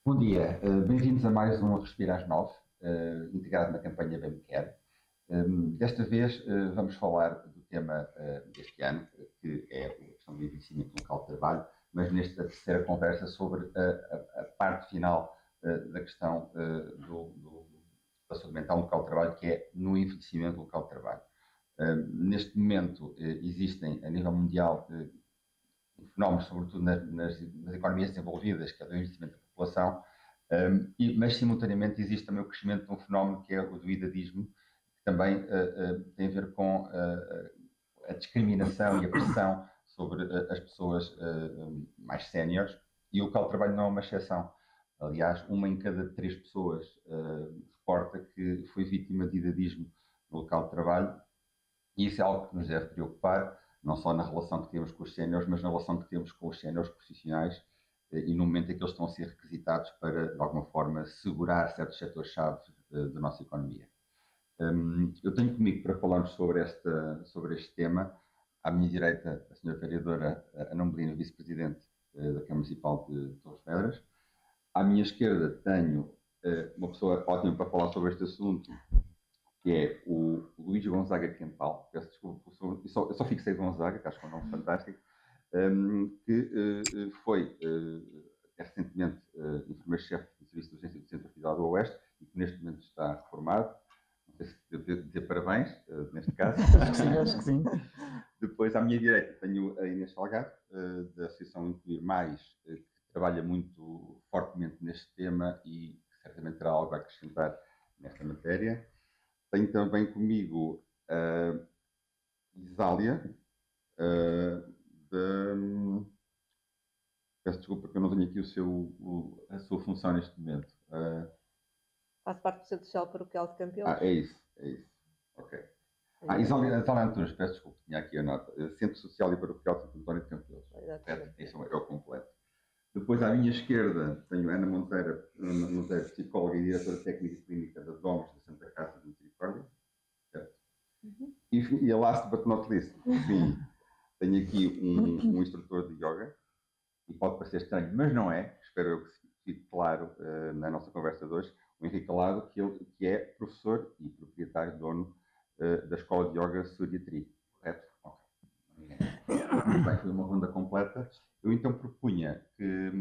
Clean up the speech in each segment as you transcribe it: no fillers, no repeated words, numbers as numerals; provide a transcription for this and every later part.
Bom dia, bem-vindos a mais um Respira às 9, integrado na campanha Bem Me Quer. Desta vez vamos falar do tema deste ano, que é a questão do envelhecimento do local de trabalho, mas nesta terceira conversa sobre a parte final da questão da saúde mental no local de trabalho, que é no envelhecimento do local de trabalho. Neste momento existem a nível mundial fenómenos, sobretudo nas economias desenvolvidas, que é o envelhecimento da população, mas simultaneamente existe também o crescimento de um fenómeno que é o do idadismo, que também tem a ver com a discriminação e a pressão sobre as pessoas mais séniores, e o local de trabalho não é uma exceção. Aliás, uma em cada três pessoas reporta que foi vítima de idadismo no local de trabalho, e isso é algo que nos deve preocupar, não só na relação que temos com os séniores, mas na relação que temos com os séniores profissionais e no momento em que eles estão a ser requisitados para, de alguma forma, segurar certos setores-chave da nossa economia. Eu tenho comigo para falarmos sobre este tema, à minha direita, a senhora vereadora Ana Medina, vice-presidente da Câmara Municipal de Torres Vedras. À minha esquerda tenho uma pessoa ótima para falar sobre este assunto, que é o Luís Gonzaga Quental. Peço desculpa, eu só fixei Gonzaga, que acho que é um nome fantástico, que foi recentemente enfermeiro-chefe do Serviço de Urgência do Centro Hospitalar do Oeste e que neste momento está reformado. Não sei se devo dizer parabéns, neste caso. Acho que sim. Depois, à minha direita, tenho a Inês Salgado, da Associação Incluir Mais, que trabalha muito fortemente neste tema e que certamente terá algo a acrescentar nesta matéria. Tenho também comigo a Isália, peço desculpa que eu não tenho aqui a sua função neste momento. Faço parte do Centro Social Paroquial de Campeões. É isso. Ok. Isália Antunes, peço desculpa, tinha aqui a nota. Centro Social e Paroquial de Santo António de Campeões. Isso é o completo. Depois, à minha esquerda, tenho Ana Monteiro, psicóloga e diretora técnica e clínica da DOMS da Santa Casa de Misericórdia. Certo? Uhum. E a last but not least, sim, tenho aqui um instrutor de yoga, e pode parecer estranho, mas não é, espero eu que fique claro na nossa conversa de hoje, o Henrique Alado, que é professor e proprietário, dono da Escola de Yoga Suryatri, correto? Ok. Muito bem, foi uma ronda completa. Eu então propunha que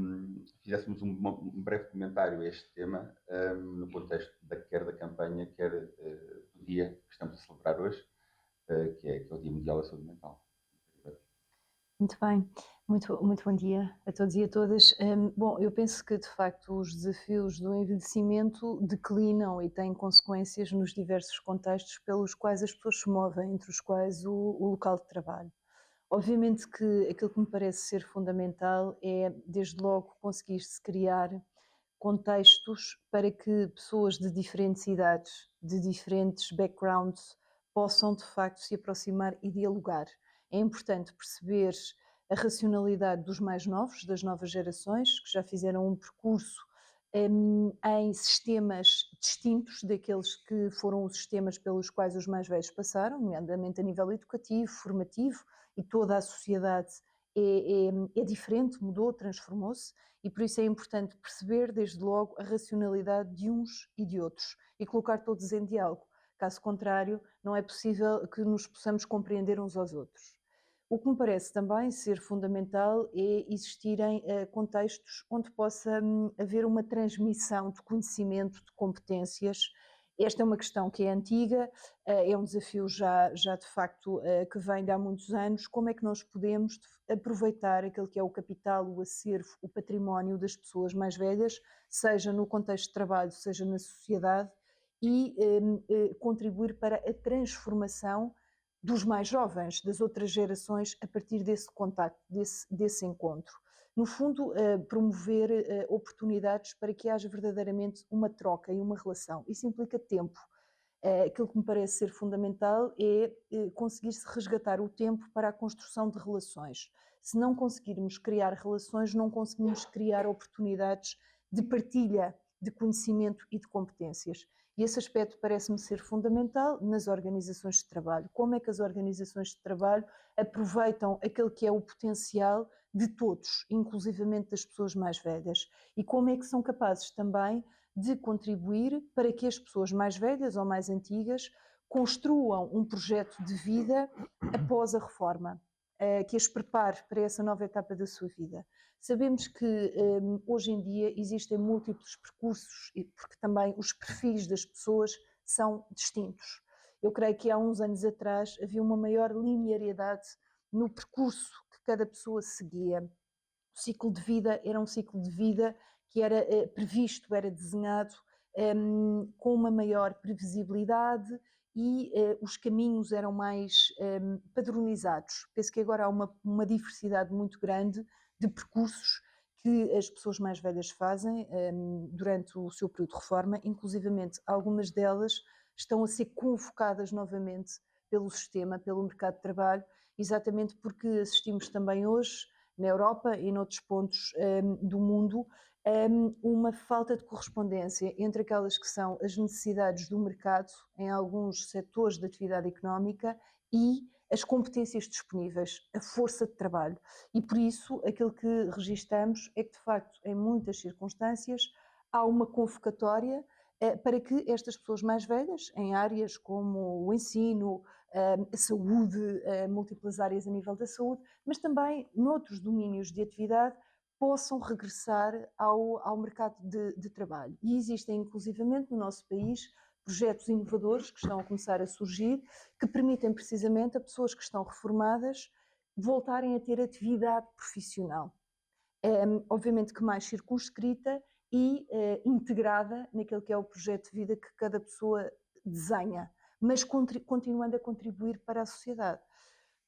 fizéssemos um breve comentário a este tema no contexto quer da campanha, quer do dia que estamos a celebrar hoje, que é o Dia Mundial da Saúde Mental. Muito bem, muito bom dia a todos e a todas. Bom, eu penso que de facto os desafios do envelhecimento declinam e têm consequências nos diversos contextos pelos quais as pessoas se movem, entre os quais o local de trabalho. Obviamente que aquilo que me parece ser fundamental é, desde logo, conseguir-se criar contextos para que pessoas de diferentes idades, de diferentes backgrounds, possam de facto se aproximar e dialogar. É importante perceber a racionalidade dos mais novos, das novas gerações, que já fizeram um percurso em sistemas distintos daqueles que foram os sistemas pelos quais os mais velhos passaram, nomeadamente a nível educativo, formativo, e toda a sociedade é diferente, mudou, transformou-se, e por isso é importante perceber desde logo a racionalidade de uns e de outros e colocar todos em diálogo. Caso contrário, não é possível que nos possamos compreender uns aos outros. O que me parece também ser fundamental é existirem contextos onde possa haver uma transmissão de conhecimento, de competências. Esta é uma questão que é antiga, é um desafio já de facto que vem de há muitos anos. Como é que nós podemos aproveitar aquele que é o capital, o acervo, o património das pessoas mais velhas, seja no contexto de trabalho, seja na sociedade, e contribuir para a transformação dos mais jovens, das outras gerações, a partir desse contacto, desse encontro. No fundo, promover oportunidades para que haja verdadeiramente uma troca e uma relação. Isso implica tempo. Aquilo que me parece ser fundamental é conseguir-se resgatar o tempo para a construção de relações. Se não conseguirmos criar relações, não conseguimos criar oportunidades de partilha de conhecimento e de competências. E esse aspecto parece-me ser fundamental nas organizações de trabalho. Como é que as organizações de trabalho aproveitam aquele que é o potencial de todos, inclusivamente das pessoas mais velhas? E como é que são capazes também de contribuir para que as pessoas mais velhas ou mais antigas construam um projeto de vida após a reforma, que as prepare para essa nova etapa da sua vida. Sabemos que hoje em dia existem múltiplos percursos, porque também os perfis das pessoas são distintos. Eu creio que há uns anos atrás havia uma maior linearidade no percurso que cada pessoa seguia. O ciclo de vida era um ciclo de vida que era previsto, era desenhado com uma maior previsibilidade e os caminhos eram mais padronizados. Penso que agora há uma diversidade muito grande de percursos que as pessoas mais velhas fazem durante o seu período de reforma, inclusivamente algumas delas estão a ser convocadas novamente pelo sistema, pelo mercado de trabalho, exatamente porque assistimos também hoje, na Europa e noutros pontos do mundo, uma falta de correspondência entre aquelas que são as necessidades do mercado em alguns setores da atividade económica e as competências disponíveis, a força de trabalho. E por isso, aquilo que registamos é que, de facto, em muitas circunstâncias, há uma convocatória para que estas pessoas mais velhas, em áreas como o ensino, a saúde, múltiplas áreas a nível da saúde, mas também noutros domínios de atividade, possam regressar ao mercado de trabalho. E existem, inclusivamente, no nosso país, projetos inovadores que estão a começar a surgir, que permitem precisamente a pessoas que estão reformadas voltarem a ter atividade profissional. Obviamente que mais circunscrita e integrada naquele que é o projeto de vida que cada pessoa desenha, mas continuando a contribuir para a sociedade,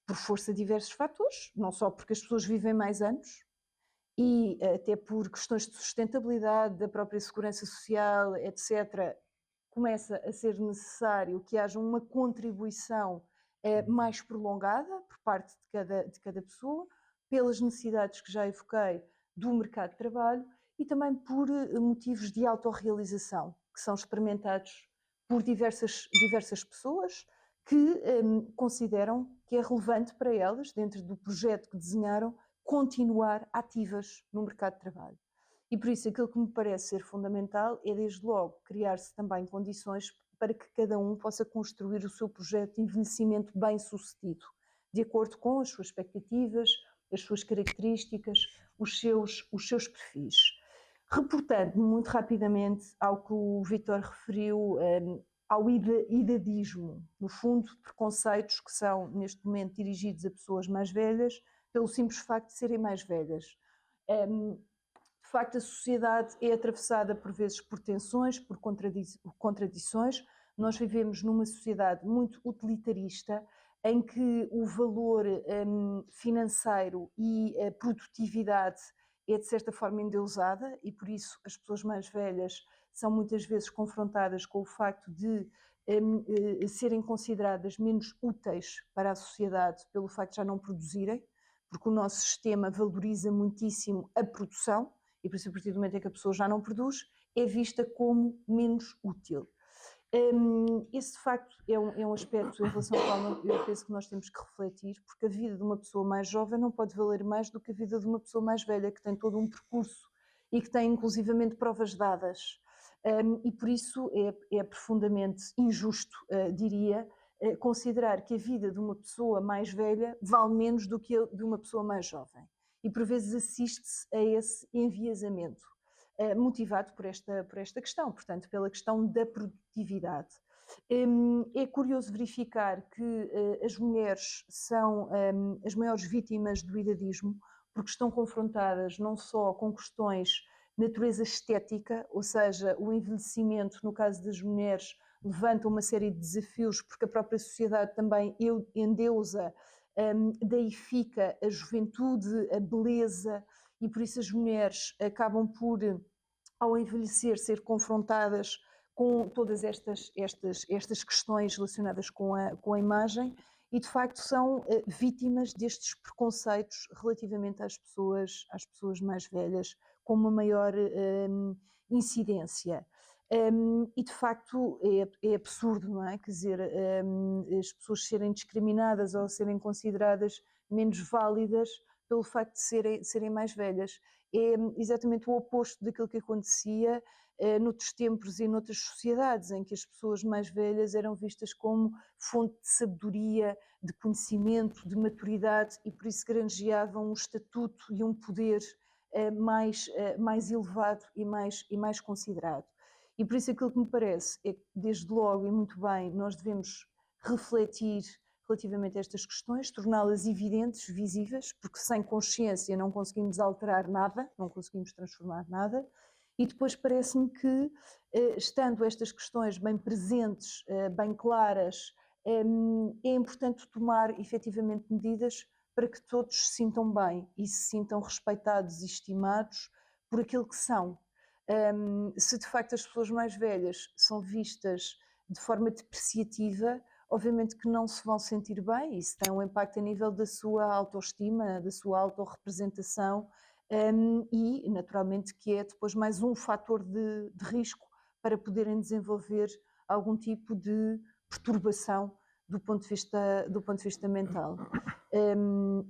por força de diversos fatores, não só porque as pessoas vivem mais anos, e até por questões de sustentabilidade, da própria segurança social, etc., começa a ser necessário que haja uma contribuição mais prolongada por parte de cada pessoa, pelas necessidades que já evoquei do mercado de trabalho e também por motivos de autorrealização, que são experimentados por diversas pessoas que consideram que é relevante para elas, dentro do projeto que desenharam, continuar ativas no mercado de trabalho. E por isso aquilo que me parece ser fundamental é, desde logo, criar-se também condições para que cada um possa construir o seu projeto de envelhecimento bem-sucedido, de acordo com as suas expectativas, as suas características, os seus perfis. Reportando muito rapidamente ao que o Vítor referiu, ao idadismo, no fundo, preconceitos que são, neste momento, dirigidos a pessoas mais velhas, pelo simples facto de serem mais velhas. De facto, a sociedade é atravessada por vezes por tensões, por contradições. Nós vivemos numa sociedade muito utilitarista, em que o valor financeiro e a produtividade é de certa forma endeusada e por isso as pessoas mais velhas são muitas vezes confrontadas com o facto de serem consideradas menos úteis para a sociedade pelo facto de já não produzirem, porque o nosso sistema valoriza muitíssimo a produção e por isso a partir do momento em que a pessoa já não produz é vista como menos útil. Esse de facto é um aspecto em relação ao qual eu penso que nós temos que refletir, porque a vida de uma pessoa mais jovem não pode valer mais do que a vida de uma pessoa mais velha, que tem todo um percurso e que tem inclusivamente provas dadas. E por isso é profundamente injusto, diria, considerar que a vida de uma pessoa mais velha vale menos do que a de uma pessoa mais jovem. E por vezes assiste-se a esse enviesamento, motivado por esta questão, portanto, pela questão da produtividade. É curioso verificar que as mulheres são as maiores vítimas do idadismo, porque estão confrontadas não só com questões de natureza estética, ou seja, o envelhecimento, no caso das mulheres, levanta uma série de desafios, porque a própria sociedade também endeusa, deifica a juventude, a beleza, e por isso as mulheres acabam por, ao envelhecer, ser confrontadas com todas estas questões relacionadas com a imagem e de facto são vítimas destes preconceitos relativamente às pessoas mais velhas, com uma maior incidência. E de facto é absurdo, não é? Quer dizer, as pessoas serem discriminadas ou serem consideradas menos válidas pelo facto de serem mais velhas. É exatamente o oposto daquilo que acontecia noutros tempos e noutras sociedades, em que as pessoas mais velhas eram vistas como fonte de sabedoria, de conhecimento, de maturidade, e por isso granjeavam um estatuto e um poder mais elevado e mais considerado. E por isso aquilo que me parece é que, desde logo e muito bem, nós devemos refletir relativamente a estas questões, torná-las evidentes, visíveis, porque sem consciência não conseguimos alterar nada, não conseguimos transformar nada. E depois parece-me que, estando estas questões bem presentes, bem claras, é importante tomar efetivamente medidas para que todos se sintam bem e se sintam respeitados e estimados por aquilo que são. Se de facto as pessoas mais velhas são vistas de forma depreciativa, obviamente que não se vão sentir bem, isso tem um impacto a nível da sua autoestima, da sua autorrepresentação, e naturalmente que é depois mais um fator de risco para poderem desenvolver algum tipo de perturbação do ponto de vista mental.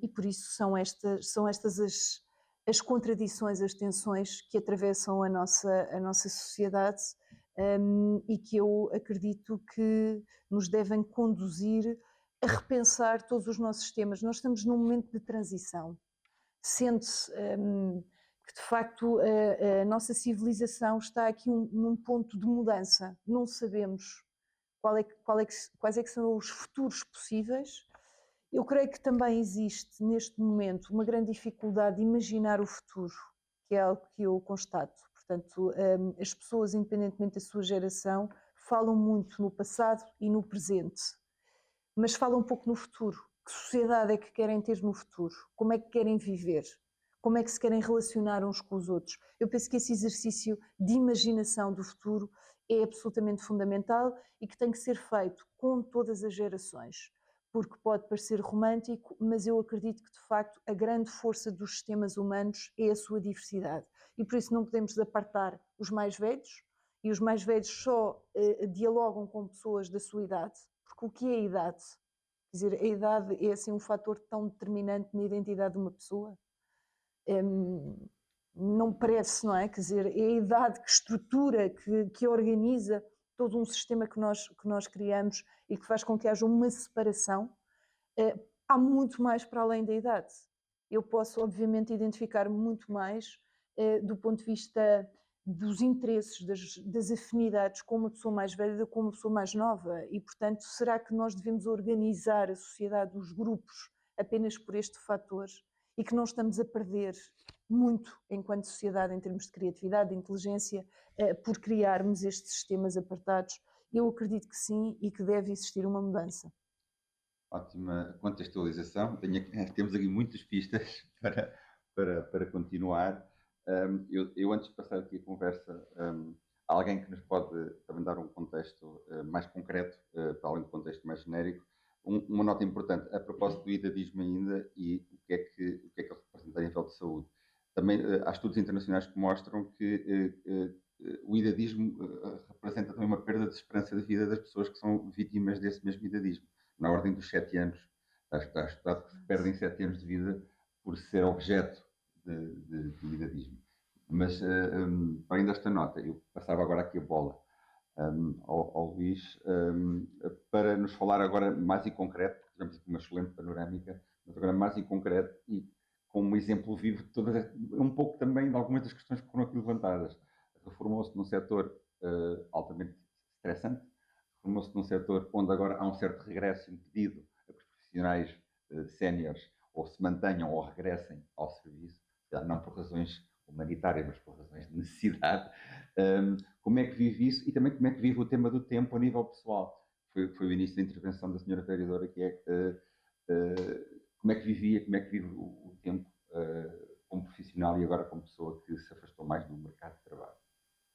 E por isso são estas as contradições, as tensões que atravessam a nossa sociedade, e que eu acredito que nos devem conduzir a repensar todos os nossos sistemas. Nós estamos num momento de transição. Sente-se que, de facto, a nossa civilização está aqui num ponto de mudança. Não sabemos quais é que são os futuros possíveis. Eu creio que também existe, neste momento, uma grande dificuldade de imaginar o futuro, que é algo que eu constato. Portanto, as pessoas, independentemente da sua geração, falam muito no passado e no presente, mas falam um pouco no futuro. Que sociedade é que querem ter no futuro? Como é que querem viver? Como é que se querem relacionar uns com os outros? Eu penso que esse exercício de imaginação do futuro é absolutamente fundamental e que tem que ser feito com todas as gerações, porque pode parecer romântico, mas eu acredito que, de facto, a grande força dos sistemas humanos é a sua diversidade. E por isso não podemos apartar os mais velhos, e os mais velhos só dialogam com pessoas da sua idade, porque o que é a idade? Quer dizer, a idade é assim um fator tão determinante na identidade de uma pessoa? Não parece, não é? Quer dizer, é a idade que estrutura, que organiza todo um sistema que nós criamos e que faz com que haja uma separação. Há muito mais para além da idade. Eu posso, obviamente, identificar muito mais do ponto de vista dos interesses, das afinidades com uma pessoa mais velha do que com uma pessoa mais nova. E, portanto, será que nós devemos organizar a sociedade, os grupos, apenas por este fator? E que não estamos a perder muito enquanto sociedade em termos de criatividade, de inteligência, por criarmos estes sistemas apartados? Eu acredito que sim e que deve existir uma mudança. Ótima contextualização. Temos aqui muitas pistas para continuar. Eu, antes de passar aqui a conversa, há alguém que nos pode também dar um contexto mais concreto, para além do contexto mais genérico. Uma nota importante, a propósito do idadismo ainda, e o que é que ele representa a nível de saúde. Também há estudos internacionais que mostram que o idadismo representa também uma perda de esperança de vida das pessoas que são vítimas desse mesmo idadismo, na ordem dos 7 anos. Está estudado que se perdem 7 anos de vida por ser objeto do idadismo. Mas, ainda esta nota, eu passava agora aqui a bola ao Luís, para nos falar agora mais em concreto, porque tivemos aqui uma excelente panorâmica, mas agora mais em concreto e com um exemplo vivo de todas, um pouco também de algumas das questões que foram aqui levantadas. Reformou-se num setor altamente estressante, reformou-se num setor onde agora há um certo regresso impedido a que os profissionais séniores ou se mantenham ou regressem ao serviço, não por razões humanitárias, mas por razões de necessidade. Como é que vive isso e também como é que vive o tema do tempo a nível pessoal? Foi o início da intervenção da senhora vereadora, que é como é que vivia, como é que vive o tempo como profissional e agora como pessoa que se afastou mais do mercado de trabalho.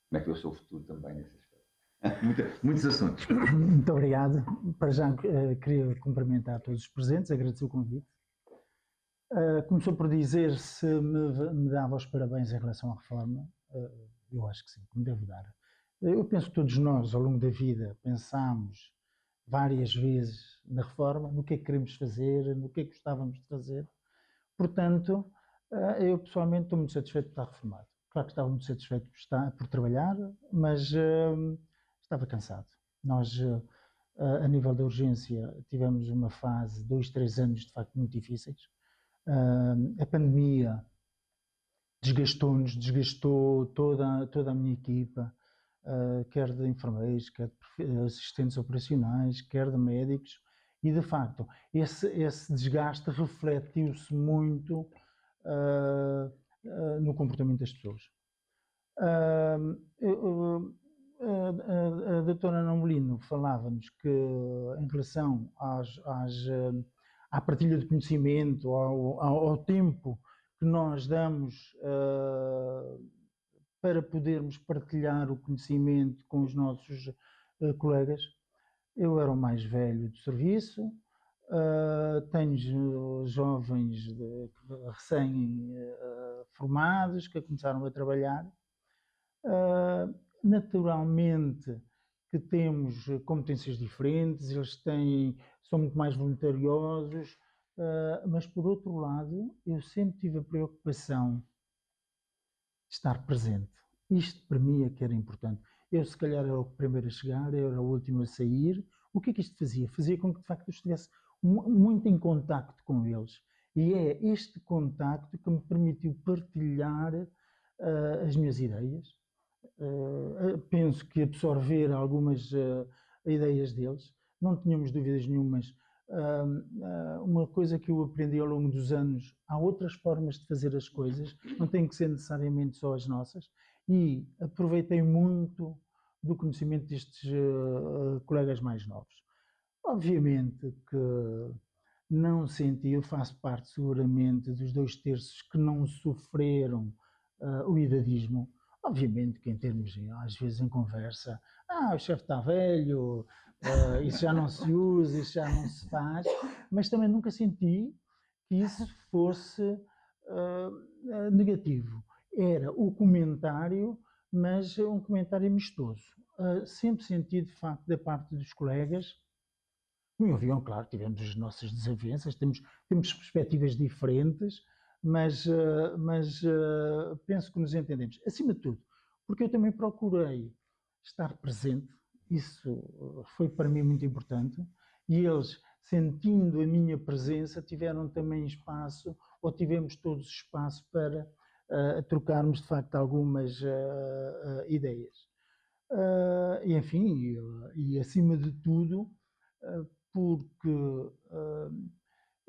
Como é que vê o seu futuro também nesse aspecto? Muitos assuntos. Muito obrigado. Para já queria cumprimentar todos os presentes, agradecer o convite. Começou por dizer se me dava os parabéns em relação à reforma. Eu acho que sim, que me devo dar. Eu penso que todos nós, ao longo da vida, pensamos várias vezes na reforma, no que é que queremos fazer, no que é que gostávamos de fazer. Portanto, eu pessoalmente estou muito satisfeito por estar reformado. Claro que estava muito satisfeito por trabalhar, mas estava cansado. Nós, a nível da urgência, tivemos uma fase, 2, 3 anos, de facto, muito difíceis. A pandemia desgastou-nos, desgastou toda a minha equipa, quer de enfermeiros, quer de assistentes operacionais, quer de médicos, e de facto esse desgaste refletiu-se muito no comportamento das pessoas. A doutora Ana Molino falava-nos que, em relação à partilha de conhecimento, ao tempo que nós damos para podermos partilhar o conhecimento com os nossos colegas. Eu era o mais velho do serviço, tenho jovens recém-formados que começaram a trabalhar. Naturalmente que temos competências diferentes, são muito mais voluntariosos, mas por outro lado, eu sempre tive a preocupação de estar presente. Isto para mim é que era importante. Eu se calhar era o primeiro a chegar, eu era o último a sair. O que é que isto fazia? Fazia com que de facto eu estivesse muito em contacto com eles. E é este contacto que me permitiu partilhar as minhas ideias. Penso que absorver algumas ideias deles. Não tínhamos dúvidas nenhumas. Uma coisa que eu aprendi ao longo dos anos, há outras formas de fazer as coisas, não tem que ser necessariamente só as nossas, e aproveitei muito do conhecimento destes colegas mais novos. Obviamente que não senti, eu faço parte seguramente dos 2/3 que não sofreram o idadismo. Obviamente que em termos, às vezes em conversa, o chefe está velho, isso já não se usa, isso já não se faz, mas também nunca senti que isso fosse negativo. Era o comentário, mas um comentário amistoso. Sempre senti, de facto, da parte dos colegas, me ouviam, claro, tivemos as nossas desavenças, temos perspectivas diferentes, mas penso que nos entendemos. Acima de tudo, porque eu também procurei estar presente, isso foi para mim muito importante, e eles, sentindo a minha presença, tiveram também espaço, ou tivemos todos espaço para trocarmos de facto algumas ideias. E enfim, e acima de tudo, porque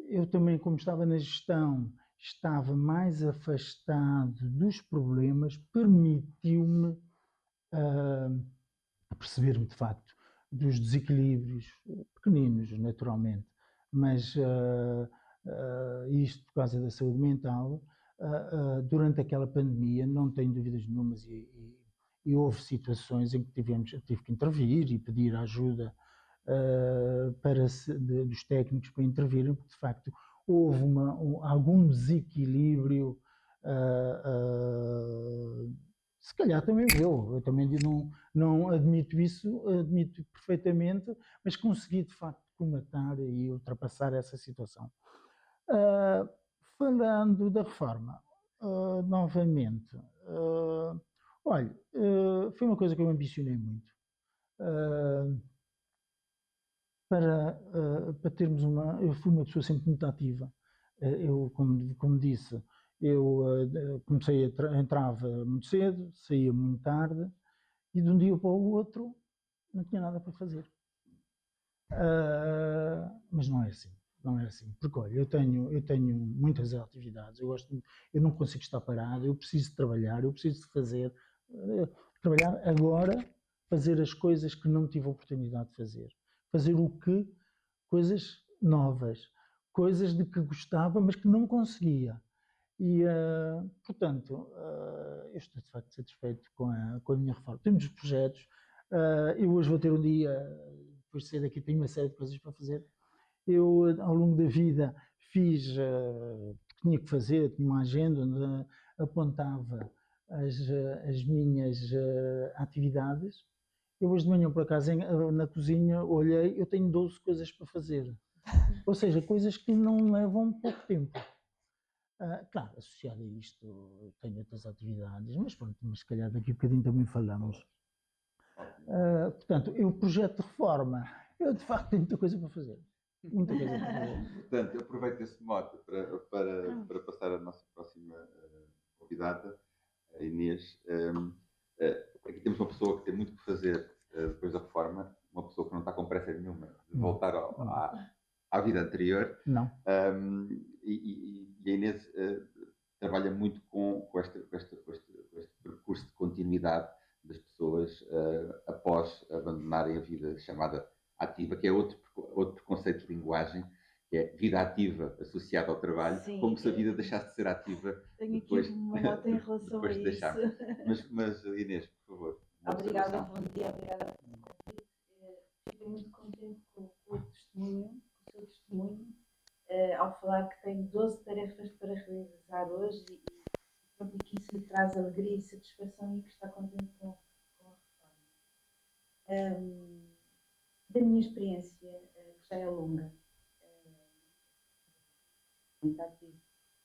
eu também, como estava na gestão, estava mais afastado dos problemas, permitiu-me perceber-me de facto dos desequilíbrios pequeninos, naturalmente, mas isto por causa da saúde mental, durante aquela pandemia, não tenho dúvidas nenhumas, e houve situações em que tive que intervir e pedir ajuda dos técnicos para intervirem, porque de facto houve algum desequilíbrio, se calhar também eu também não admito isso, admito perfeitamente, mas consegui de facto comatar e ultrapassar essa situação. Falando da reforma, novamente, olha, foi uma coisa que eu ambicionei muito. Para termos eu fui uma pessoa sempre muito ativa. Eu, como disse, eu entrava muito cedo, saía muito tarde, e de um dia para o outro não tinha nada para fazer. Mas não é assim, não é assim, porque olha, eu tenho muitas atividades, eu não consigo estar parado, eu preciso de trabalhar, eu preciso de trabalhar agora, fazer as coisas que não tive a oportunidade de fazer coisas novas, coisas de que gostava, mas que não conseguia. E, portanto, eu estou de facto satisfeito com a minha reforma. Temos projetos, eu hoje vou ter um dia, depois de sair daqui tenho uma série de coisas para fazer. Eu, ao longo da vida, fiz o que tinha que fazer, tinha uma agenda onde apontava as minhas atividades. Eu hoje de manhã, por acaso, na cozinha, olhei, eu tenho 12 coisas para fazer. Ou seja, coisas que não levam pouco tempo. Claro, associado a isto, tenho outras atividades, mas pronto, mas se calhar daqui a bocadinho também falamos. Portanto, o projeto de reforma, eu de facto tenho muita coisa para fazer. Muita coisa para fazer. Portanto, aproveito esse mote para passar à nossa próxima convidada, a Inês. Aqui temos uma pessoa que tem muito que fazer depois da reforma, uma pessoa que não está com pressa nenhuma de voltar à vida anterior. Não. E a Inês trabalha muito com este percurso de continuidade das pessoas após abandonarem a vida chamada ativa, que é outro preconceito de linguagem, que é vida ativa associada ao trabalho. Sim, como se a vida deixasse de ser ativa. Tenho depois, aqui uma nota em relação a isso. Mas Inês, por favor. Obrigada, bom dia, obrigada pelo convite. Fiquei muito contente com o seu testemunho, ao falar que tem 12 tarefas para realizar hoje e que isso lhe traz alegria e satisfação e que está contente com a reforma. Da minha experiência, que já é longa, muito ativo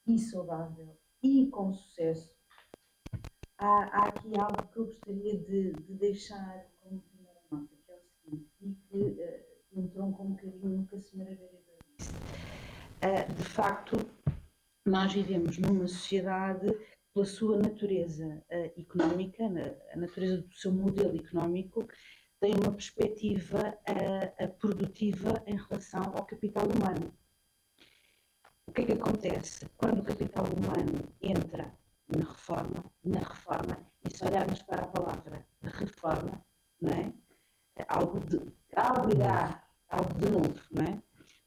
e saudável e com sucesso, há aqui algo que eu gostaria de deixar como primeira nota, que é o seguinte, e que entrou com um bocadinho no que a senhora vereadora disse. De facto, nós vivemos numa sociedade que, pela sua natureza económica, a natureza do seu modelo económico, tem uma perspectiva produtiva em relação ao capital humano. O que é que acontece? Quando o capital humano entra na reforma, e se olharmos para a palavra reforma, não é? Algo de novo, não é?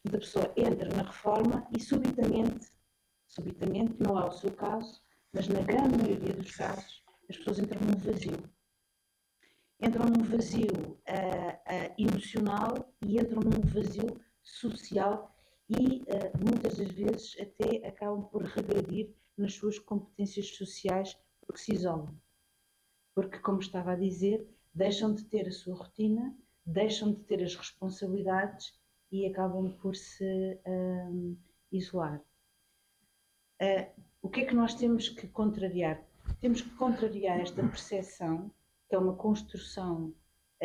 A pessoa entra na reforma e subitamente, não é o seu caso, mas na grande maioria dos casos, as pessoas entram num vazio. Entram num vazio emocional e entram num vazio social e muitas das vezes até acabam por regredir nas suas competências sociais porque se isolam. Porque, como estava a dizer, deixam de ter a sua rotina, deixam de ter as responsabilidades e acabam por se isolar. O que é que nós temos que contrariar? Temos que contrariar esta percepção, que é uma construção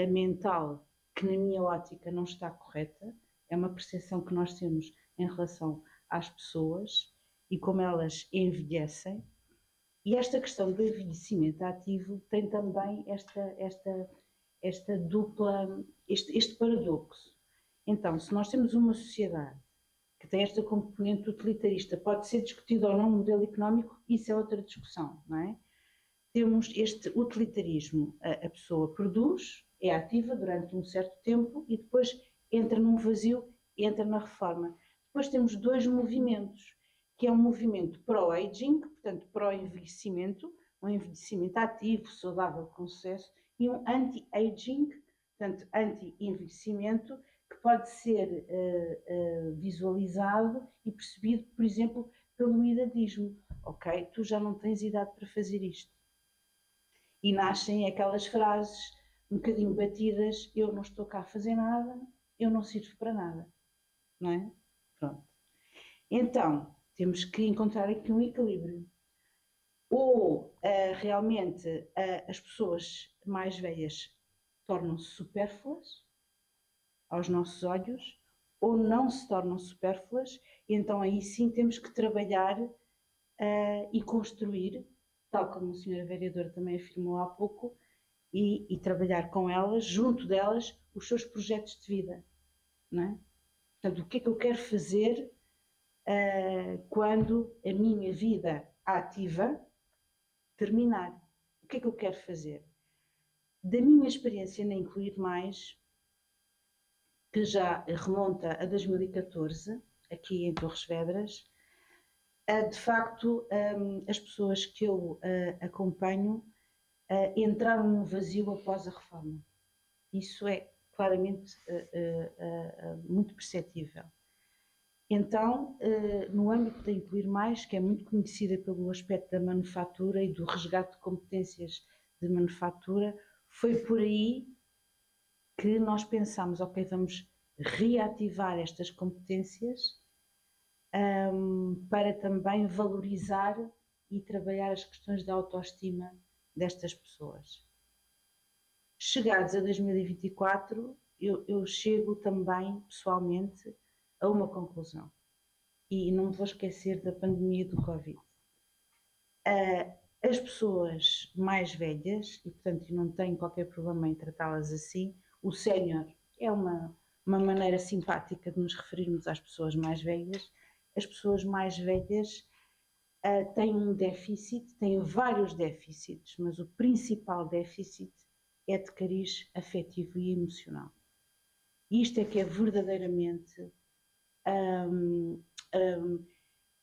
mental que, na minha ótica, não está correta. É uma percepção que nós temos em relação às pessoas e como elas envelhecem. E esta questão do envelhecimento ativo tem também esta dupla, este paradoxo. Então, se nós temos uma sociedade que tem esta componente utilitarista, pode ser discutido ou não o modelo económico, isso é outra discussão, não é? Temos este utilitarismo, a pessoa produz, é ativa durante um certo tempo e depois entra num vazio, entra na reforma. Depois temos dois movimentos, que é um movimento pró-aging, portanto pró-envelhecimento, um envelhecimento ativo, saudável, com sucesso, e um anti-aging, portanto anti-envelhecimento, que pode ser visualizado e percebido, por exemplo, pelo idadismo. Ok, tu já não tens idade para fazer isto. E nascem aquelas frases um bocadinho batidas, eu não estou cá a fazer nada, eu não sirvo para nada, não é? Pronto. Então, temos que encontrar aqui um equilíbrio. Ou realmente as pessoas mais velhas tornam-se supérfluas aos nossos olhos, ou não se tornam supérfluas, e então aí sim temos que trabalhar e construir, tal como a senhora vereadora também afirmou há pouco, e trabalhar com elas, junto delas, os seus projetos de vida, não é? Portanto, o que é que eu quero fazer quando a minha vida ativa terminar? O que é que eu quero fazer? Da minha experiência na Incluir Mais, que já remonta a 2014, aqui em Torres Vedras, de facto, as pessoas que eu acompanho entraram num vazio após a reforma. Isso é claramente muito perceptível. Então, no âmbito da Incluir Mais, que é muito conhecida pelo aspecto da manufatura e do resgate de competências de manufatura, foi por aí que nós pensámos, ok, vamos reativar estas competências para também valorizar e trabalhar as questões da autoestima destas pessoas. Chegados a 2024, eu chego também, pessoalmente, a uma conclusão. E não me vou esquecer da pandemia do Covid. As pessoas mais velhas, e portanto não tenho qualquer problema em tratá-las assim, o sénior é uma maneira simpática de nos referirmos às pessoas mais velhas. As pessoas mais velhas têm um déficit, têm vários déficits, mas o principal déficit é de cariz afetivo e emocional. Isto é que é verdadeiramente,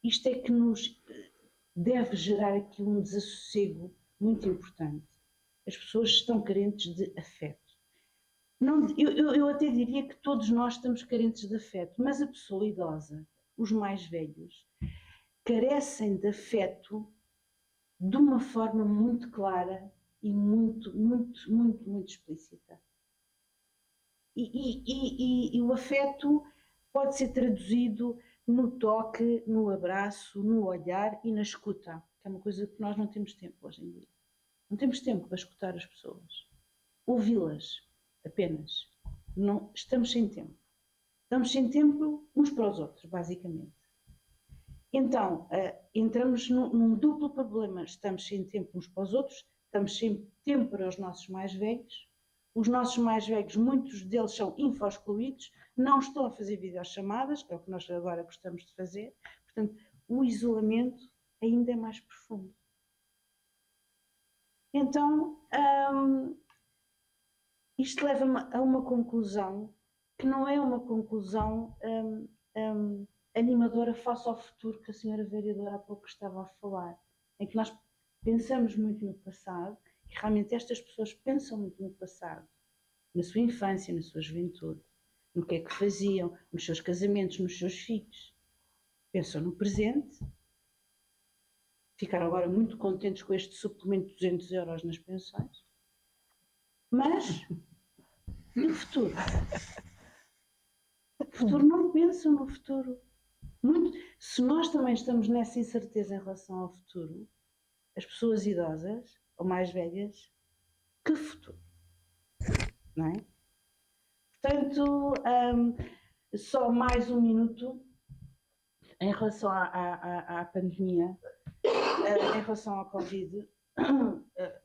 isto é que nos deve gerar aqui um desassossego muito importante. As pessoas estão carentes de afeto. Não, eu até diria que todos nós estamos carentes de afeto, mas a pessoa idosa, os mais velhos, carecem de afeto de uma forma muito clara e muito explícita. E o afeto pode ser traduzido no toque, no abraço, no olhar e na escuta, que é uma coisa que nós não temos tempo hoje em dia. Não temos tempo para escutar as pessoas. Ouvi-las apenas. Não, estamos sem tempo. Estamos sem tempo uns para os outros, basicamente. Então, entramos num duplo problema. Estamos sem tempo uns para os outros, estamos sem tempo para os nossos mais velhos. Os nossos mais velhos, muitos deles são info-excluídos, não estão a fazer videochamadas, que é o que nós agora gostamos de fazer. Portanto, o isolamento ainda é mais profundo. Então, isto leva-me a uma conclusão que não é uma conclusão animadora face ao futuro que a senhora vereadora há pouco estava a falar, em que nós pensamos muito no passado e realmente estas pessoas pensam muito no passado, na sua infância, na sua juventude, no que é que faziam, nos seus casamentos, nos seus filhos. Pensam no presente, ficaram agora muito contentes com este suplemento de 200 euros nas pensões, mas e o futuro? O futuro não pensam no futuro. Muito, se nós também estamos nessa incerteza em relação ao futuro, as pessoas idosas ou mais velhas, que futuro? Não é? Portanto, só mais um minuto em relação à pandemia, em relação ao Covid,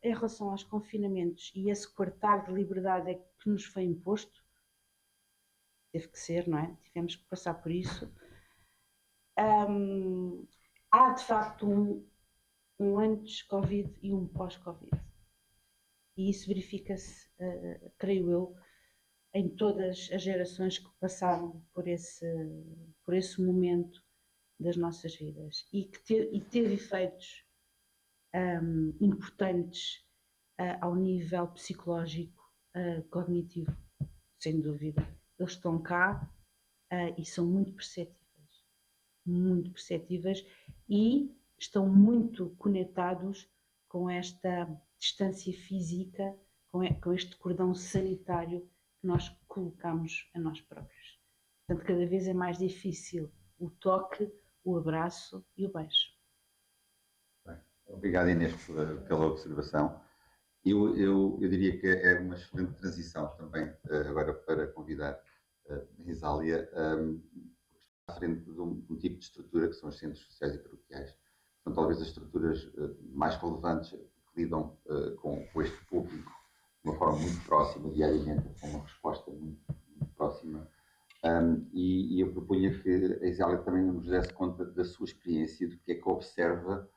em relação aos confinamentos e esse coartar de liberdade que nos foi imposto, teve que ser, não é? Tivemos que passar por isso. Há de facto um antes Covid e um pós-Covid. E isso verifica-se, creio eu, em todas as gerações que passaram por esse momento das nossas vidas. E que teve efeitos importantes ao nível psicológico, cognitivo, sem dúvida. Eles estão cá e são muito perceptíveis e estão muito conectados com esta distância física, com este cordão sanitário que nós colocamos a nós próprios. Portanto, cada vez é mais difícil o toque, o abraço e o beijo. Bem, obrigado, Inês, pela observação. Eu diria que é uma excelente transição também, agora para convidar a Risália, à frente de um tipo de estrutura que são os centros sociais e paroquiais. São talvez as estruturas mais relevantes que lidam com este público de uma forma muito próxima, diariamente, com uma resposta muito próxima. E eu propunha que a Risália também nos desse conta da sua experiência, do que é que observa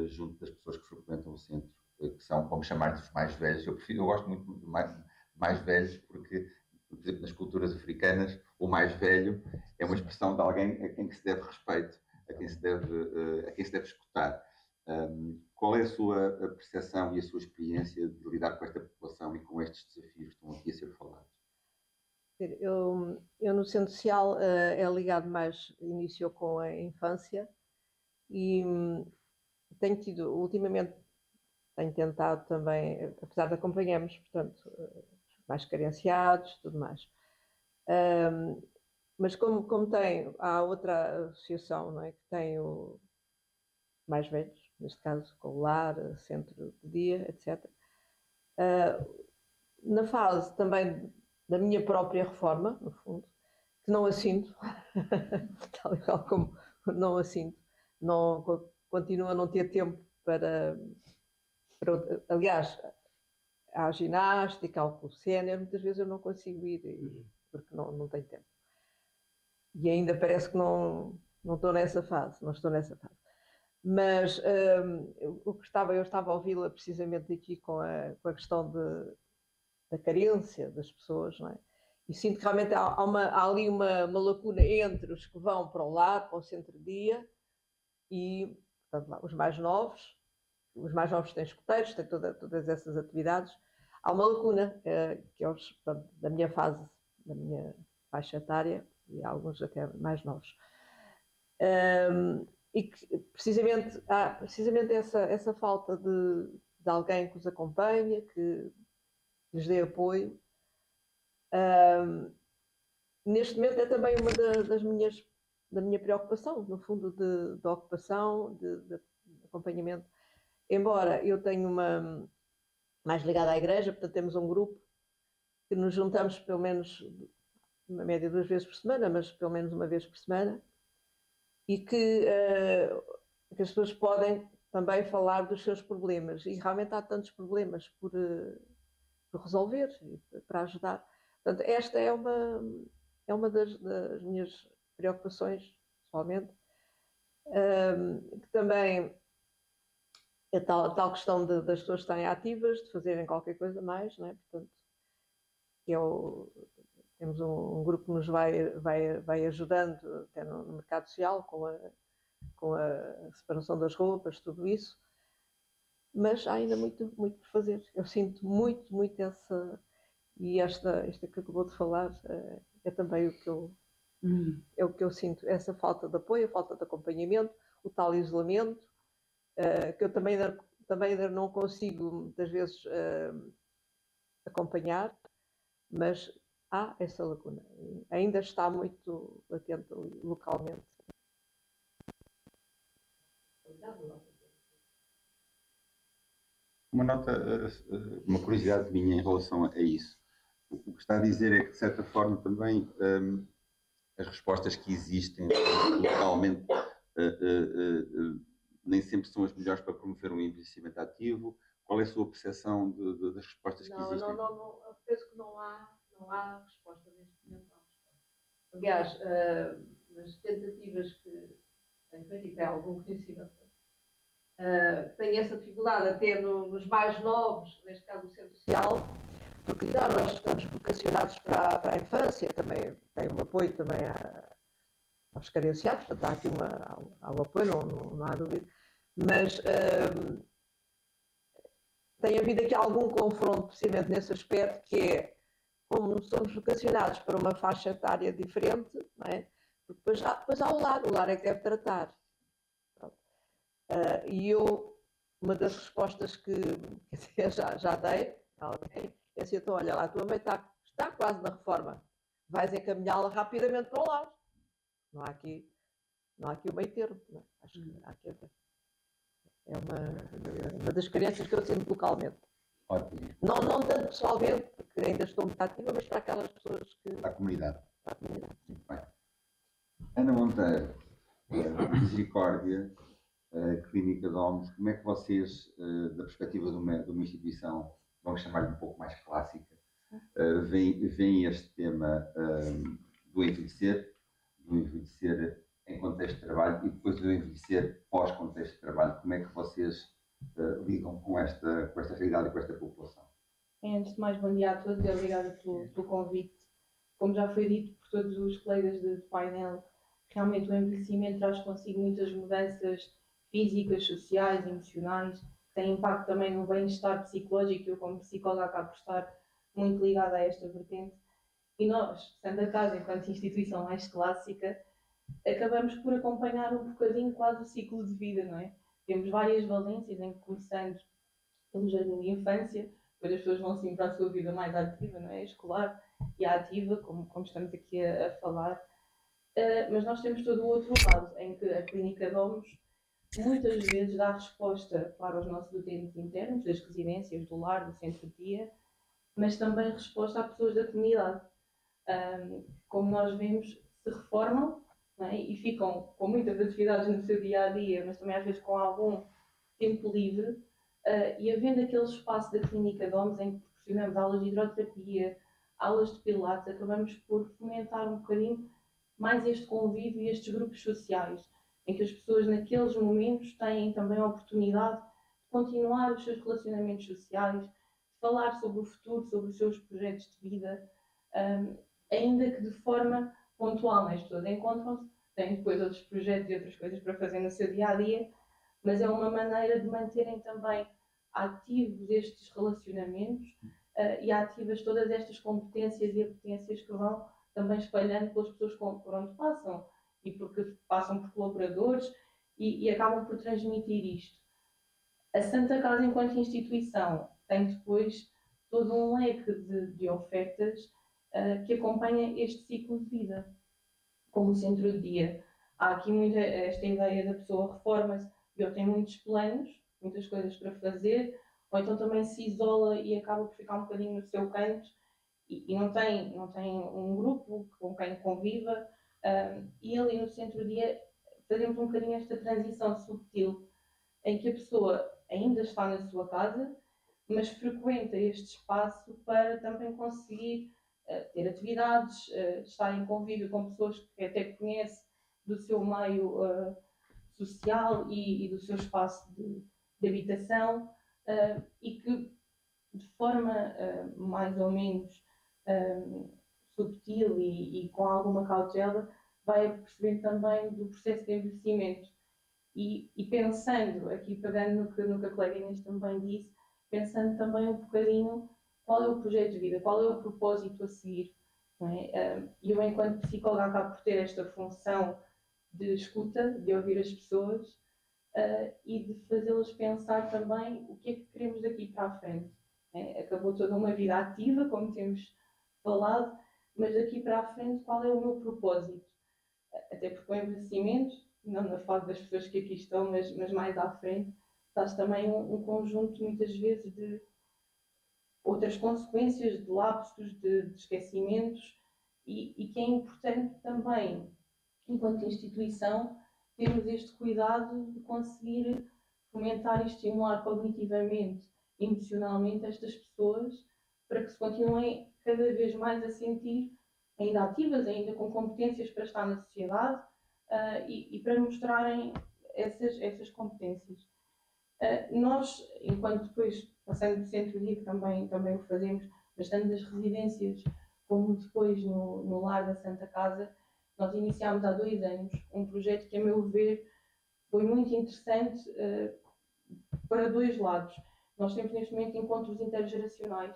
junto das pessoas que frequentam o centro, que são, vamos chamar de os mais velhos. Eu gosto muito de mais velhos, porque, por exemplo, nas culturas africanas, o mais velho é uma expressão de alguém a quem se deve respeito, a quem se deve escutar. Qual é a sua percepção e a sua experiência de lidar com esta população e com estes desafios que estão aqui a ser falados? Eu no Centro Social é ligado mais, iniciou com a infância e tenho tido, ultimamente, tenho tentado também, apesar de acompanharmos, portanto, mais carenciados, tudo mais. Mas como tem, há outra associação, não é, que tem o mais velhos, neste caso com o lar, centro de dia, etc. Na fase também da minha própria reforma, no fundo, que não a sinto, tal e qual como não a sinto, continuo a não ter tempo para aliás, há ginástica, há o clube sénior, muitas vezes eu não consigo ir porque não tenho tempo. E ainda parece que não estou nessa fase, não estou nessa fase. Mas eu estava a ouvi-la precisamente aqui com a questão da carência das pessoas, não é? E sinto que realmente há ali uma lacuna entre os que vão para o lar, para o centro-dia, e portanto, os mais novos têm escuteiros, têm todas essas atividades. Há uma lacuna, que é portanto, da minha fase, da minha faixa etária, e alguns até mais novos. E que precisamente há essa falta de alguém que os acompanhe, que lhes dê apoio. Neste momento é também uma da minha preocupação, no fundo, de ocupação, de acompanhamento. Embora eu tenha uma mais ligada à igreja, portanto temos um grupo que nos juntamos pelo menos, uma média 2 vezes por semana, mas pelo menos uma vez por semana, e que as pessoas podem também falar dos seus problemas, e realmente há tantos problemas por resolver, para ajudar. Portanto, esta é uma das minhas preocupações, pessoalmente, que também a tal questão das pessoas estarem ativas, de fazerem qualquer coisa mais, não é? Portanto, temos um grupo que nos vai ajudando até no mercado social, com a separação das roupas, tudo isso, mas há ainda muito por fazer. Eu sinto muito essa, e esta que acabou de falar é também é o que eu sinto, essa falta de apoio, a falta de acompanhamento, o tal isolamento, que eu também ainda não consigo muitas vezes acompanhar, mas há essa lacuna, ainda está muito latente localmente. Uma nota, uma curiosidade minha em relação a isso. O que está a dizer é que, de certa forma, também as respostas que existem localmente nem sempre são as melhores para promover um envelhecimento ativo. Qual é a sua percepção das respostas que existem? Não, eu penso que não há resposta neste momento. Aliás, nas tentativas que tenho feito, e tem algum conhecimento, tenho essa dificuldade até nos mais novos, neste caso do Centro Social, porque nós estamos vocacionados para a infância, também tem um apoio também aos carenciados, portanto há aqui há um apoio, não há dúvida, mas tem havido aqui algum confronto precisamente nesse aspecto, que é, como somos vocacionados para uma faixa etária diferente, não é? Porque depois há o lar é que deve tratar. E uma das respostas que já dei a alguém é assim: então, olha lá, a tua mãe está quase na reforma, vais encaminhá-la rapidamente para o lar. Não há aqui o meio termo. Não é? Acho que há que haver. É uma das experiências que eu sinto localmente. Ótimo. Não tanto pessoalmente, porque ainda estou muito ativa, mas para aquelas pessoas que... Para a comunidade. Para a comunidade, sim. Bem. Ana Monteiro, Misericórdia, Clínica de Olmos, como é que vocês, da perspectiva de uma instituição, vamos chamar-lhe um pouco mais clássica, veem este tema do envelhecer em contexto de trabalho e depois do envelhecer pós-contexto de trabalho? Como é que vocês lidam com esta realidade e com esta população? Antes de mais, bom dia a todos e obrigada pelo convite. Como já foi dito por todos os colegas de painel, realmente o envelhecimento traz consigo muitas mudanças físicas, sociais, emocionais, tem impacto também no bem-estar psicológico. Eu, como psicóloga, acabo por estar muito ligada a esta vertente. E nós, sendo a casa enquanto instituição mais clássica, acabamos por acompanhar um bocadinho quase o ciclo de vida, não é? Temos várias valências em que começando pelo jardim de infância, depois as pessoas vão sim para a sua vida mais ativa, não é? Escolar e ativa, como estamos aqui a falar. Mas nós temos todo o outro lado, em que a Clínica Domus muitas vezes dá resposta para os nossos utentes internos, das residências, do lar, do centro-dia, mas também resposta a pessoas da comunidade. Como nós vemos, se reformam, não é? E ficam com muitas atividades no seu dia-a-dia, mas também às vezes com algum tempo livre, e havendo aquele espaço da Clínica Domus em que proporcionamos aulas de hidroterapia, aulas de pilates, acabamos por fomentar um bocadinho mais este convívio e estes grupos sociais, em que as pessoas naqueles momentos têm também a oportunidade de continuar os seus relacionamentos sociais, de falar sobre o futuro, sobre os seus projetos de vida, ainda que de forma pontual, né? As pessoas encontram-se, têm depois outros projetos e outras coisas para fazer no seu dia-a-dia, mas é uma maneira de manterem também ativos estes relacionamentos e ativas todas estas competências e apetências que vão também espalhando pelas pessoas por onde passam e porque passam por colaboradores e acabam por transmitir isto. A Santa Casa, enquanto instituição, tem depois todo um leque de ofertas que acompanha este ciclo de vida, como o centro de dia. Há aqui muito esta ideia da pessoa reforma-se e ou tem muitos planos, muitas coisas para fazer, ou então também se isola e acaba por ficar um bocadinho no seu canto e não tem um grupo com quem conviva. E ali no centro-dia fazemos um bocadinho esta transição subtil em que a pessoa ainda está na sua casa, mas frequenta este espaço para também conseguir ter atividades, estar em convívio com pessoas que até conhece do seu meio social e do seu espaço de habitação, e que de forma mais ou menos subtil e com alguma cautela vai percebendo também do processo de envelhecimento. E pensando, aqui pegando no que a colega Inês também disse, pensando também um bocadinho qual é o projeto de vida, qual é o propósito a seguir. Não é? E eu, enquanto psicóloga, acabo por ter esta função de escuta, de ouvir as pessoas e de fazê-las pensar também o que é que queremos daqui para a frente. Acabou toda uma vida ativa, como temos falado, mas daqui para a frente qual é o meu propósito? Até porque o envelhecimento, não na fase das pessoas que aqui estão, mas mais à frente, traz também um conjunto, muitas vezes, de outras consequências, de lapsos, de esquecimentos, e que é importante também, enquanto instituição, termos este cuidado de conseguir fomentar e estimular cognitivamente, emocionalmente estas pessoas, para que se continuem cada vez mais a sentir ainda ativas, ainda com competências para estar na sociedade e para mostrarem essas competências. Nós, enquanto depois, passando do centro-dia, que também o fazemos, mas tanto nas residências como depois no lar da Santa Casa, nós iniciámos há 2 anos um projeto que, a meu ver, foi muito interessante para 2 lados. Nós temos neste momento encontros intergeracionais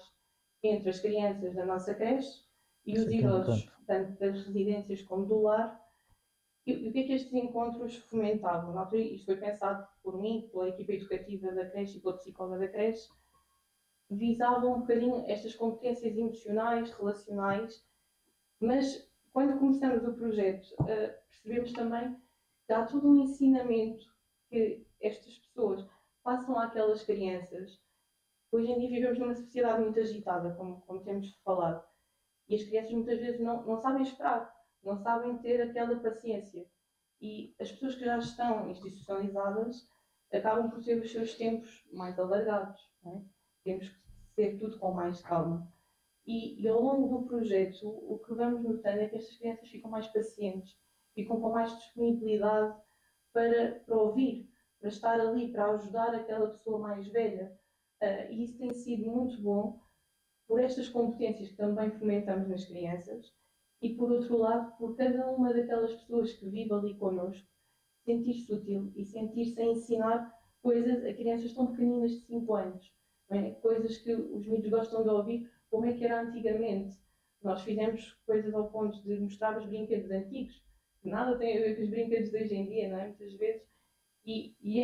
entre as crianças da nossa creche e os idosos, tanto das residências como do lar. E o que é que estes encontros fomentavam? Na altura, isto foi pensado por mim, pela equipa educativa da creche e pela psicóloga da creche, visavam um bocadinho estas competências emocionais, relacionais, mas quando começamos o projeto, percebemos também que há todo um ensinamento que estas pessoas passam àquelas crianças. Hoje em dia vivemos numa sociedade muito agitada, como temos falado, e as crianças muitas vezes não sabem esperar, não sabem ter aquela paciência. E as pessoas que já estão institucionalizadas acabam por ter os seus tempos mais alargados. Não é? Temos que ser tudo com mais calma. E ao longo do projeto, o que vamos notando é que estas crianças ficam mais pacientes, ficam com mais disponibilidade para ouvir, para estar ali, para ajudar aquela pessoa mais velha. E isso tem sido muito bom por estas competências que também fomentamos nas crianças e, por outro lado, por cada uma daquelas pessoas que vive ali connosco sentir-se útil e sentir-se a ensinar coisas a crianças tão pequeninas de 5 anos. Não é? Coisas que os miúdos gostam de ouvir, como é que era antigamente. Nós fizemos coisas ao ponto de mostrar os brinquedos antigos, que nada tem a ver com os brinquedos de hoje em dia, não é? Muitas vezes. E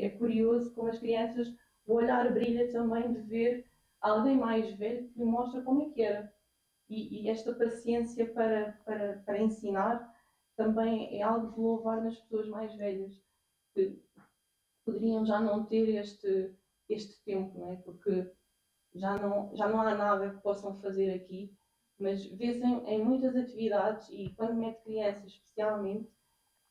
é curioso como as crianças, o olhar brilha também de ver alguém mais velho que lhe mostra como é que era. E esta paciência para ensinar também é algo de louvar nas pessoas mais velhas, que poderiam já não ter este tempo, não é? Porque já não há nada que possam fazer aqui, mas vê-se em muitas atividades, e quando mete crianças especialmente,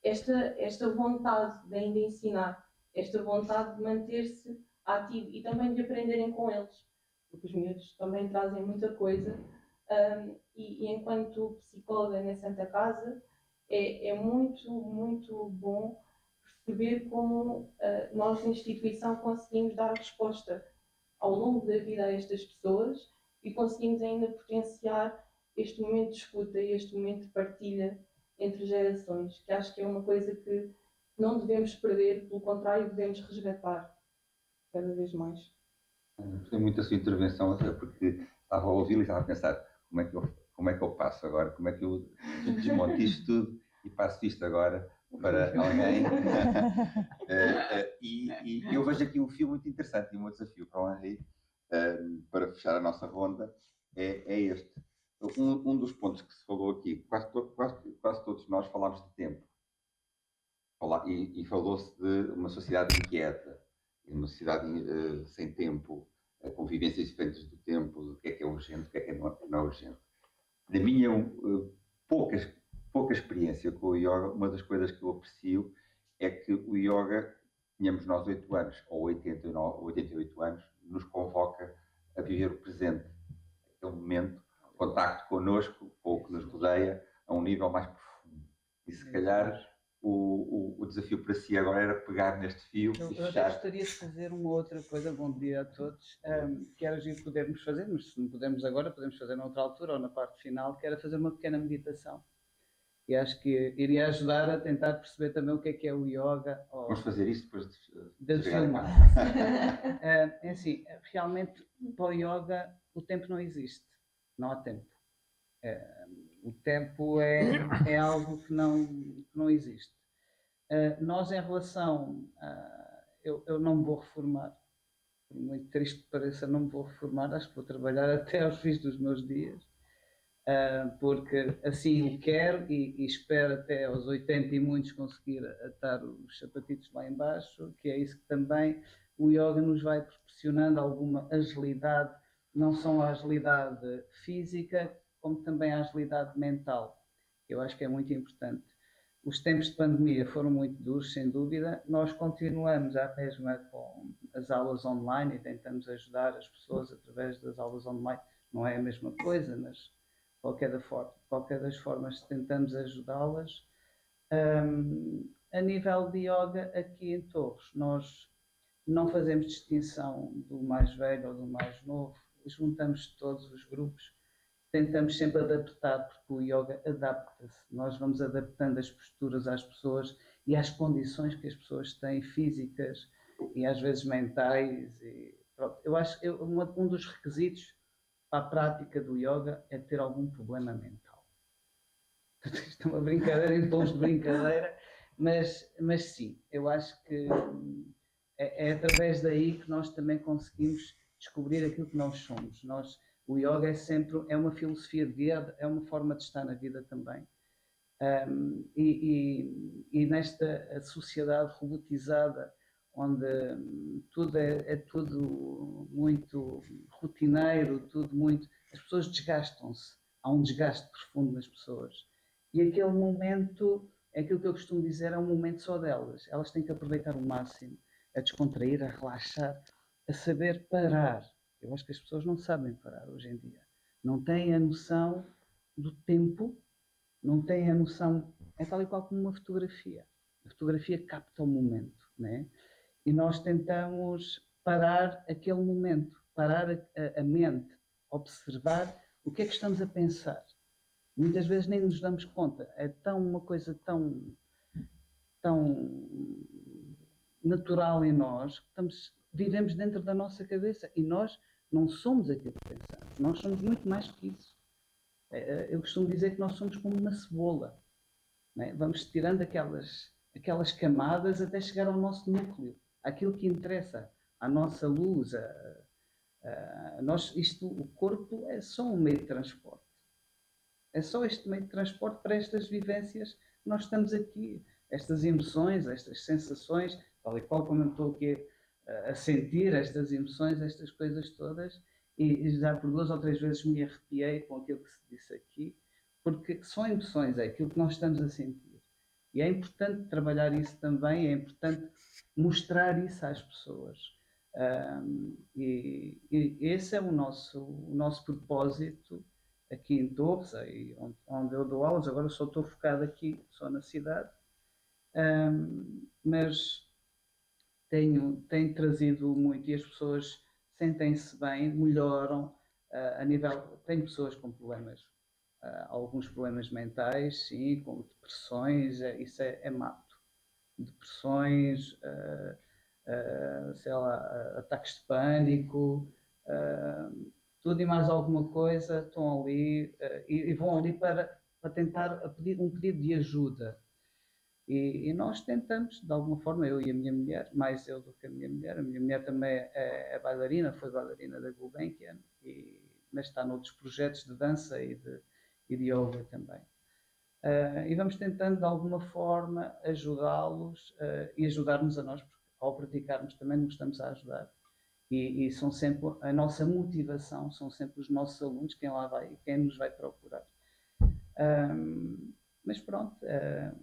esta vontade de ainda ensinar, esta vontade de manter-se ativo e também de aprenderem com eles, porque os miúdos também trazem muita coisa. E enquanto psicóloga na Santa Casa, é muito, muito bom perceber como nós, na instituição, conseguimos dar resposta ao longo da vida a estas pessoas e conseguimos ainda potenciar este momento de escuta e este momento de partilha entre gerações, que acho que é uma coisa que não devemos perder, pelo contrário, devemos resgatar cada vez mais. Gostei muito da sua intervenção, até porque estava a ouvi-lo e estava a pensar como é que eu passo agora, como é que eu desmonto isto tudo e passo isto agora para alguém. E eu vejo aqui um fio muito interessante e um desafio para o Henri, para fechar a nossa ronda, é este. Um dos pontos que se falou aqui, quase todos nós falámos de tempo. E falou-se de uma sociedade inquieta, uma sociedade sem tempo, convivências diferentes do tempo, do que é urgente, o que é não é urgente. Na minha pouca experiência com o yoga, uma das coisas que eu aprecio é que o yoga, tínhamos nós 8 anos, ou 89, ou 88 anos, nos convoca a viver o presente, aquele momento, contacto connosco, com o que nos rodeia, a um nível mais profundo. E se calhar o desafio para si agora era pegar neste fio e Eu fechar. gostaria de fazer uma outra coisa, bom dia a todos, que era a gente podermos fazer, mas se não podemos agora, podemos fazer noutra altura ou na parte final, que era fazer uma pequena meditação. E acho que iria ajudar a tentar perceber também o que é o yoga. Vamos fazer isso depois de filmar. É assim, realmente para o yoga o tempo não existe, não há tempo. O tempo é algo que não existe. Nós, em relação eu não me vou reformar, por muito triste que pareça, não me vou reformar, acho que vou trabalhar até aos fins dos meus dias, porque assim o quero e espero até aos 80 e muitos conseguir atar os sapatitos lá embaixo, que é isso que também o yoga nos vai proporcionando alguma agilidade, não só a agilidade física, como também a agilidade mental. Eu acho que é muito importante. Os tempos de pandemia foram muito duros, sem dúvida. Nós continuamos à mesma com as aulas online e tentamos ajudar as pessoas através das aulas online. Não é a mesma coisa, mas qualquer das formas tentamos ajudá-las. A nível de yoga, aqui em Torres, nós não fazemos distinção do mais velho ou do mais novo, juntamos todos os grupos, tentamos sempre adaptar, porque o yoga adapta-se, nós vamos adaptando as posturas às pessoas e às condições que as pessoas têm, físicas e às vezes mentais. Eu acho que um dos requisitos para a prática do yoga é ter algum problema mental. Isto é uma brincadeira em tons de brincadeira, mas sim, eu acho que é através daí que nós também conseguimos descobrir aquilo que nós somos. O yoga é uma filosofia de vida, é uma forma de estar na vida também. E nesta sociedade robotizada, onde tudo é tudo muito rotineiro, as pessoas desgastam-se, há um desgaste profundo nas pessoas. E aquele momento, é aquilo que eu costumo dizer, é um momento só delas. Elas têm que aproveitar o máximo, a descontrair, a relaxar, a saber parar. Eu acho que as pessoas não sabem parar hoje em dia. Não têm a noção do tempo, não têm a noção. É tal e qual como uma fotografia. A fotografia capta o momento, né? E nós tentamos parar aquele momento, parar a mente, observar o que é que estamos a pensar. Muitas vezes nem nos damos conta. É uma coisa tão natural em nós, vivemos dentro da nossa cabeça e nós não somos aquilo que pensamos, nós somos muito mais que isso. Eu costumo dizer que nós somos como uma cebola, não é? Vamos tirando aquelas camadas até chegar ao nosso núcleo, aquilo que interessa, à nossa luz. O corpo é só um meio de transporte. É só este meio de transporte para estas vivências que nós estamos aqui, estas emoções, estas sensações, tal e qual como eu estou aqui a sentir estas emoções, estas coisas todas, e já por 2 ou 3 vezes me arrepiei com aquilo que se disse aqui, porque são emoções, é aquilo que nós estamos a sentir. E é importante trabalhar isso também, é importante mostrar isso às pessoas. E esse é o nosso propósito aqui em Torres, aí onde eu dou aulas. Agora só estou focado aqui, só na cidade, mas tenho trazido muito e as pessoas sentem-se bem, melhoram a nível. Tenho pessoas com problemas, alguns problemas mentais, sim, com depressões, isso é mato. Depressões, sei lá, ataques de pânico, tudo e mais alguma coisa estão ali e vão ali para tentar pedir um pedido de ajuda. E nós tentamos, de alguma forma, eu e a minha mulher, mais eu do que a minha mulher também é bailarina, foi bailarina da Gulbenkian, mas está noutros projetos de dança e de yoga também. E vamos tentando, de alguma forma, ajudá-los e ajudar-nos a nós, porque ao praticarmos também nos estamos a ajudar. E são sempre, a nossa motivação, são sempre os nossos alunos, quem lá vai e quem nos vai procurar. Mas pronto,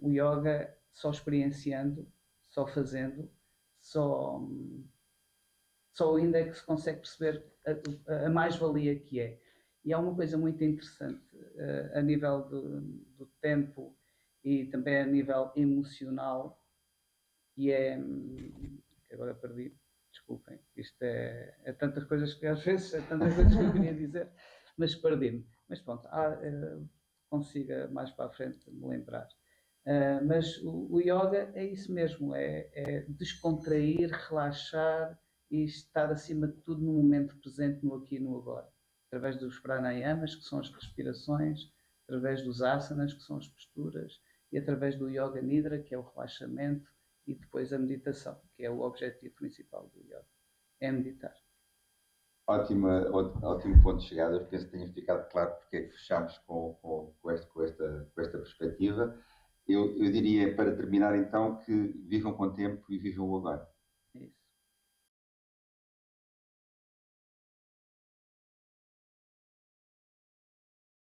o yoga só experienciando, só fazendo, só ainda é que se consegue perceber a mais-valia que é. E há uma coisa muito interessante a nível do tempo e também a nível emocional, que é, que agora perdi, desculpem, isto é tantas coisas que às vezes, é tantas coisas que eu queria dizer, mas perdi-me. Mas pronto, consiga mais para a frente me lembrar. Mas o yoga é isso mesmo, é descontrair, relaxar e estar acima de tudo no momento presente, no aqui e no agora. Através dos pranayamas, que são as respirações, através dos asanas, que são as posturas, e através do yoga nidra, que é o relaxamento, e depois a meditação, que é o objetivo principal do yoga, é meditar. Ótimo ponto de chegada. Eu penso que tenha ficado claro porque é que fechamos com esta perspectiva. Eu diria, para terminar então, que vivam com o tempo e vivam o agora. É isso.